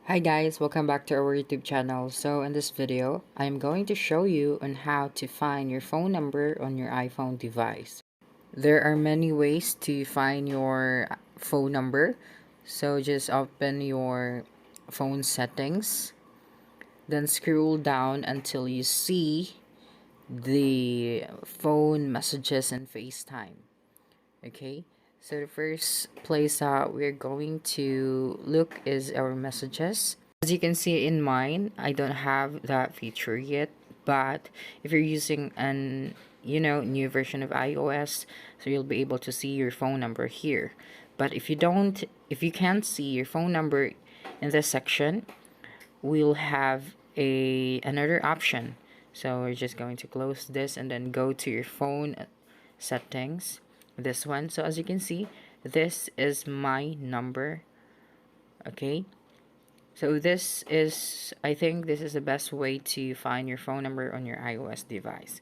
Hi guys, welcome back to our YouTube channel. So in this video, I'm going to show you on how to find your phone number on your iPhone device. There are many ways to find your phone number. So just open your phone settings, then scroll down until you see the phone messages and FaceTime. Okay, so the first place we're going to look is our messages. As you can see in mine, I don't have that feature yet, but if you're using an new version of iOS, so you'll be able to see your phone number here. But if you can't see your phone number in this section, we'll have another option. So we're just going to close this and then go to your phone settings, this one. So as you can see, this is my number. Okay, so I think this is the best way to find your phone number on your iOS device.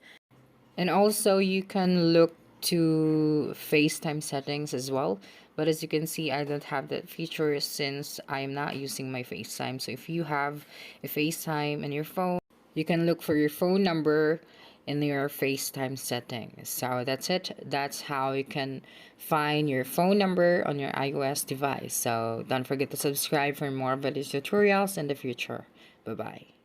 And also you can look to FaceTime settings as well. But as you can see, I don't have that feature since I'm not using my FaceTime. So if you have a FaceTime in your phone, you can look for your phone number in your FaceTime settings. So that's it. That's how you can find your phone number on your iOS device. So don't forget to subscribe for more videos tutorials in the future. Bye bye.